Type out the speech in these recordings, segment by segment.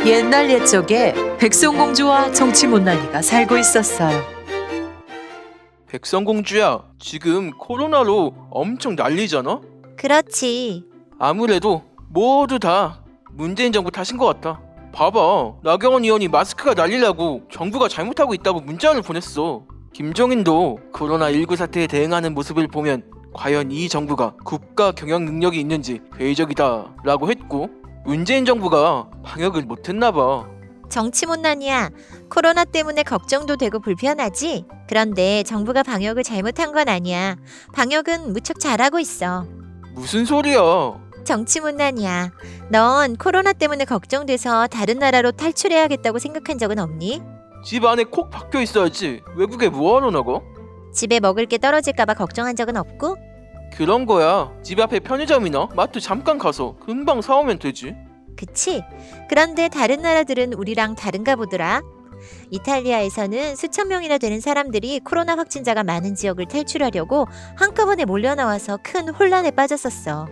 옛날 옛적에 백성공주와 정치못난이가 살고 있었어요. 백성공주야, 지금 코로나로 엄청 난리잖아? 그렇지. 아무래도 모두 다 문재인 정부 탓인 것 같아. 봐봐, 나경원 의원이 마스크가 난리라고 정부가 잘못하고 있다고 문자를 보냈어. 김종인도 코로나19 사태에 대응하는 모습을 보면 과연 이 정부가 국가 경영 능력이 있는지 회의적이다 라고 했고, 문재인 정부가 방역을 못했나 봐. 정치못난이야. 코로나 때문에 걱정도 되고 불편하지? 그런데 정부가 방역을 잘못한 건 아니야. 방역은 무척 잘하고 있어. 무슨 소리야? 정치못난이야. 넌 코로나 때문에 걱정돼서 다른 나라로 탈출해야겠다고 생각한 적은 없니? 집 안에 콕 박혀 있어야지 외국에 뭐하러 나가? 집에 먹을 게 떨어질까봐 걱정한 적은 없고? 그런 거야. 집 앞에 편의점이나 마트 잠깐 가서 금방 사오면 되지. 그치? 그런데 다른 나라들은 우리랑 다른가 보더라. 이탈리아에서는 수천 명이나 되는 사람들이 코로나 확진자가 많은 지역을 탈출하려고 한꺼번에 몰려 나와서 큰 혼란에 빠졌었어.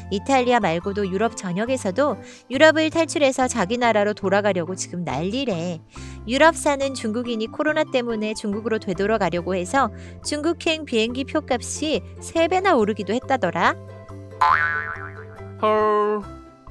이탈리아 말고도 유럽 전역에서도 유럽을 탈출해서 자기 나라로 돌아가려고 지금 난리래. 유럽 사는 중국인이 코로나 때문에 중국으로 되돌아가려고 해서 중국행 비행기 표값이 3배나 오르기도 했다더라. 헐,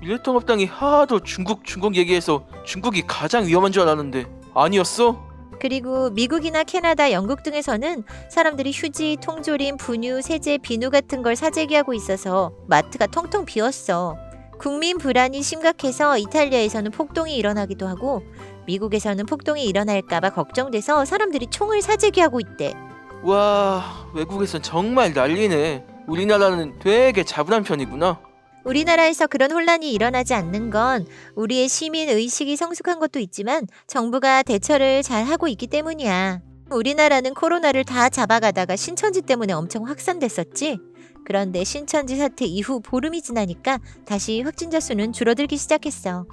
미래통합당이 하도 중국 얘기해서 중국이 가장 위험한 줄 알았는데 아니었어? 그리고 미국이나 캐나다, 영국 등에서는 사람들이 휴지, 통조림, 분유, 세제, 비누 같은 걸 사재기하고 있어서 마트가 텅텅 비었어. 국민 불안이 심각해서 이탈리아에서는 폭동이 일어나기도 하고 미국에서는 폭동이 일어날까봐 걱정돼서 사람들이 총을 사재기하고 있대. 와, 외국에선 정말 난리네. 우리나라는 되게 차분한 편이구나. 우리나라에서 그런 혼란이 일어나지 않는 건 우리의 시민 의식이 성숙한 것도 있지만 정부가 대처를 잘 하고 있기 때문이야. 우리나라는 코로나를 다 잡아가다가 신천지 때문에 엄청 확산됐었지. 그런데 신천지 사태 이후 보름이 지나니까 다시 확진자 수는 줄어들기 시작했어.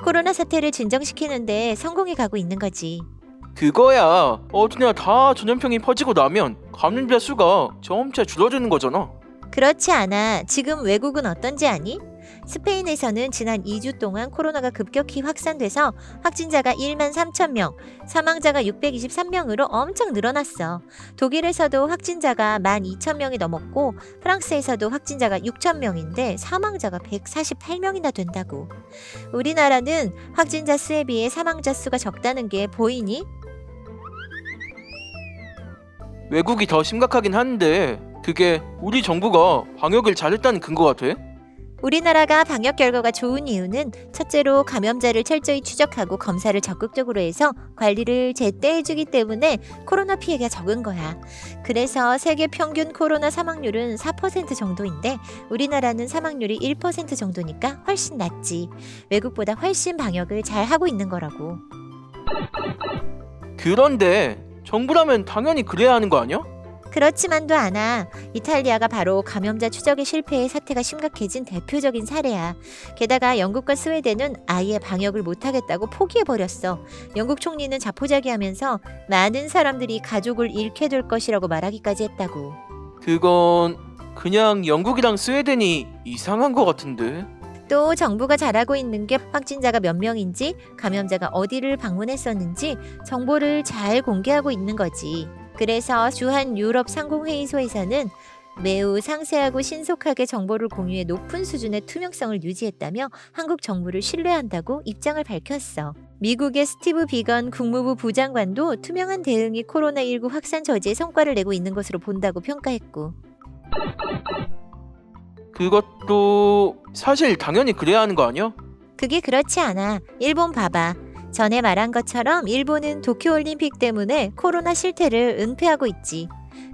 코로나 사태를 진정시키는데 성공해 가고 있는 거지. 그거야. 어디나 다 전염병이 퍼지고 나면 감염자 수가 점차 줄어드는 거잖아. 그렇지 않아. 지금 외국은 어떤지 아니? 스페인에서는 지난 2주 동안 코로나가 급격히 확산돼서 확진자가 1만 3천 명, 사망자가 623명으로 엄청 늘어났어. 독일에서도 확진자가 1만 2천 명이 넘었고 프랑스에서도 확진자가 6천 명인데 사망자가 148명이나 된다고. 우리나라는 확진자 수에 비해 사망자 수가 적다는 게 보이니? 외국이 더 심각하긴 한데 그게 우리 정부가 방역을 잘했다는 근거가 돼? 우리나라가 방역 결과가 좋은 이유는 첫째로 감염자를 철저히 추적하고 검사를 적극적으로 해서 관리를 제때 해주기 때문에 코로나 피해가 적은 거야. 그래서 세계 평균 코로나 사망률은 4% 정도인데 우리나라는 사망률이 1% 정도니까 훨씬 낫지. 외국보다 훨씬 방역을 잘 하고 있는 거라고. 그런데 정부라면 당연히 그래야 하는 거 아니야? 그렇지만도 않아. 이탈리아가 바로 감염자 추적의 실패에 사태가 심각해진 대표적인 사례야. 게다가 영국과 스웨덴은 아예 방역을 못하겠다고 포기해버렸어. 영국 총리는 자포자기하면서 많은 사람들이 가족을 잃게 될 것이라고 말하기까지 했다고. 그건 그냥 영국이랑 스웨덴이 이상한 거 같은데. 또 정부가 잘하고 있는 게 확진자가 몇 명인지, 감염자가 어디를 방문했었는지 정보를 잘 공개하고 있는 거지. 그래서 주한 유럽 상공회의소에서는 매우 상세하고 신속하게 정보를 공유해 높은 수준의 투명성을 유지했다며 한국 정부를 신뢰한다고 입장을 밝혔어. 미국의 스티브 비건 국무부 부장관도 투명한 대응이 코로나19 확산 저지에 성과를 내고 있는 것으로 본다고 평가했고. 그것도 사실 당연히 그래야 하는 거 아니야? 그게 그렇지 않아. 일본 봐봐. 전에 말한 것처럼 일본은 도쿄올림픽 때문에 코로나 실태를 은폐하고 있지.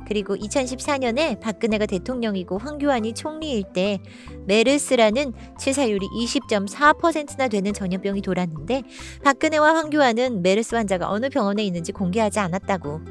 그리고 2014년에 박근혜가 대통령이고 황교안이 총리일 때 메르스라는 치사율이 20.4%나 되는 전염병이 돌았는데 박근혜와 황교안은 메르스 환자가 어느 병원에 있는지 공개하지 않았다고.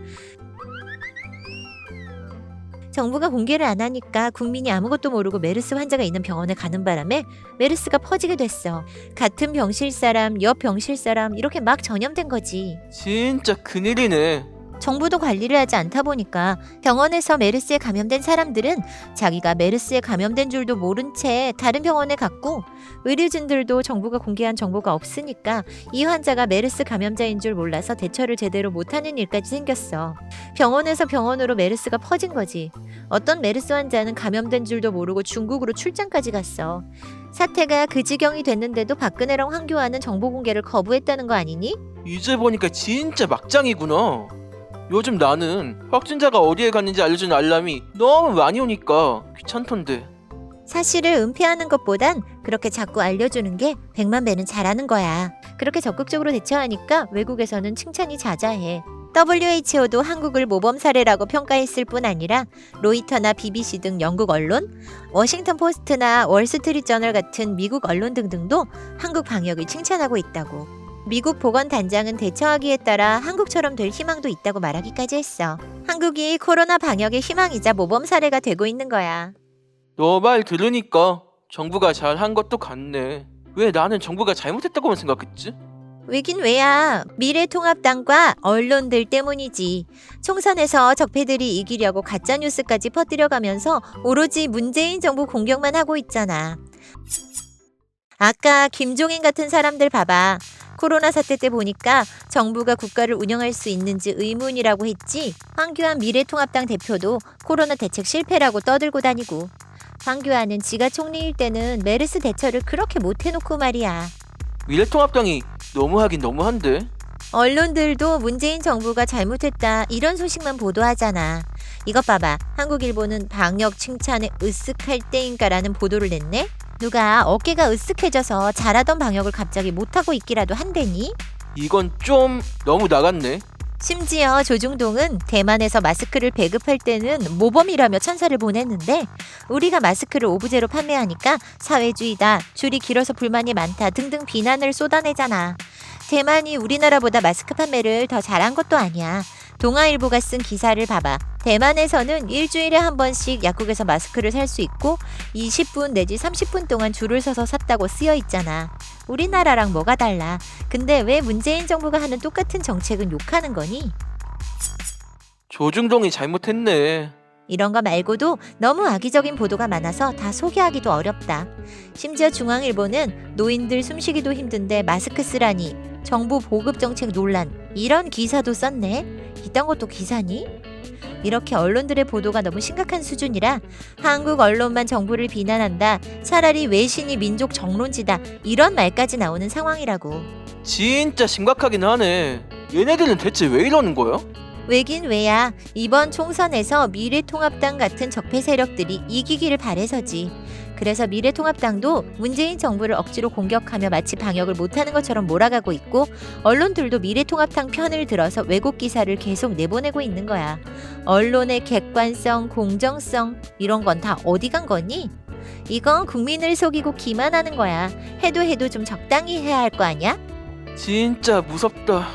정부가 공개를 안 하니까 국민이 아무것도 모르고 메르스 환자가 있는 병원에 가는 바람에 메르스가 퍼지게 됐어. 같은 병실 사람, 옆 병실 사람 이렇게 막 전염된 거지. 진짜 큰일이네. 정부도 관리를 하지 않다 보니까 병원에서 메르스에 감염된 사람들은 자기가 메르스에 감염된 줄도 모른 채 다른 병원에 갔고, 의료진들도 정부가 공개한 정보가 없으니까 이 환자가 메르스 감염자인 줄 몰라서 대처를 제대로 못하는 일까지 생겼어. 병원에서 병원으로 메르스가 퍼진 거지. 어떤 메르스 환자는 감염된 줄도 모르고 중국으로 출장까지 갔어. 사태가 그 지경이 됐는데도 박근혜랑 황교안은 정보 공개를 거부했다는 거 아니니? 이제 보니까 진짜 막장이구나. 요즘 나는 확진자가 어디에 갔는지 알려주는 알람이 너무 많이 오니까 귀찮던데. 사실을 은폐하는 것보단 그렇게 자꾸 알려주는 게 100만 배는 잘하는 거야. 그렇게 적극적으로 대처하니까 외국에서는 칭찬이 자자해. WHO도 한국을 모범 사례라고 평가했을 뿐 아니라 로이터나 BBC 등 영국 언론, 워싱턴 포스트나 월스트리트저널 같은 미국 언론 등등도 한국 방역을 칭찬하고 있다고. 미국 보건단장은 대처하기에 따라 한국처럼 될 희망도 있다고 말하기까지 했어. 한국이 코로나 방역의 희망이자 모범 사례가 되고 있는 거야. 너 말 들으니까 정부가 잘한 것도 같네. 왜 나는 정부가 잘못했다고만 생각했지? 왜긴 왜야. 미래통합당과 언론들 때문이지. 총선에서 적폐들이 이기려고 가짜뉴스까지 퍼뜨려가면서 오로지 문재인 정부 공격만 하고 있잖아. 아까 김종인 같은 사람들 봐봐. 코로나 사태 때 보니까 정부가 국가를 운영할 수 있는지 의문이라고 했지. 황교안 미래통합당 대표도 코로나 대책 실패라고 떠들고 다니고. 황교안은 지가 총리일 때는 메르스 대처를 그렇게 못해놓고 말이야. 미래통합당이 너무하긴 너무한데. 언론들도 문재인 정부가 잘못했다 이런 소식만 보도하잖아. 이것 봐봐. 한국일보는 방역 칭찬에 으쓱할 때인가라는 보도를 냈네. 누가 어깨가 으쓱해져서 잘하던 방역을 갑자기 못하고 있기라도 한대니? 이건 좀 너무 나갔네. 심지어 조중동은 대만에서 마스크를 배급할 때는 모범이라며 천사를 보냈는데, 우리가 마스크를 오브제로 판매하니까 사회주의다, 줄이 길어서 불만이 많다 등등 비난을 쏟아내잖아. 대만이 우리나라보다 마스크 판매를 더 잘한 것도 아니야. 동아일보가 쓴 기사를 봐봐. 대만에서는 일주일에 한 번씩 약국에서 마스크를 살 수 있고 20분 내지 30분 동안 줄을 서서 샀다고 쓰여 있잖아. 우리나라랑 뭐가 달라? 근데 왜 문재인 정부가 하는 똑같은 정책은 욕하는 거니? 조중동이 잘못했네. 이런 거 말고도 너무 악의적인 보도가 많아서 다 소개하기도 어렵다. 심지어 중앙일보는 노인들 숨쉬기도 힘든데 마스크 쓰라니, 정부 보급 정책 논란, 이런 기사도 썼네. 이딴 것도 기사니? 이렇게 언론들의 보도가 너무 심각한 수준이라 한국 언론만 정부를 비난한다, 차라리 외신이 민족 정론지다, 이런 말까지 나오는 상황이라고. 진짜 심각하긴 하네. 얘네들은 대체 왜 이러는 거야? 왜긴 왜야. 이번 총선에서 미래통합당 같은 적폐 세력들이 이기기를 바래서지. 그래서 미래통합당도 문재인 정부를 억지로 공격하며 마치 방역을 못하는 것처럼 몰아가고 있고, 언론들도 미래통합당 편을 들어서 왜곡 기사를 계속 내보내고 있는 거야. 언론의 객관성, 공정성, 이런 건 다 어디 간 거니? 이건 국민을 속이고 기만하는 거야. 해도 좀 적당히 해야 할 거 아니야? 진짜 무섭다.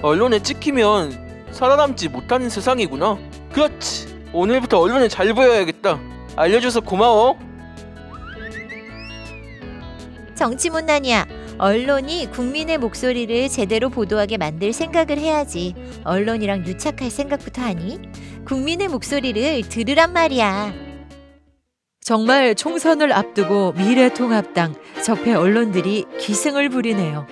언론에 찍히면 살아남지 못하는 세상이구나. 그렇지. 오늘부터 언론에 잘 보여야겠다. 알려줘서 고마워. 정치문난이야. 언론이 국민의 목소리를 제대로 보도하게 만들 생각을 해야지. 언론이랑 유착할 생각부터 하니? 국민의 목소리를 들으란 말이야. 정말 총선을 앞두고 미래통합당 적폐 언론들이 기승을 부리네요.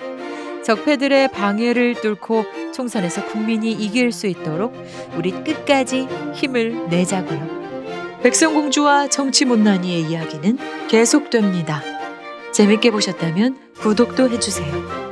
적폐들의 방해를 뚫고 총선에서 국민이 이길 수 있도록 우리 끝까지 힘을 내자고요. 백성공주와 정치못난이의 이야기는 계속됩니다. 재밌게 보셨다면 구독도 해주세요.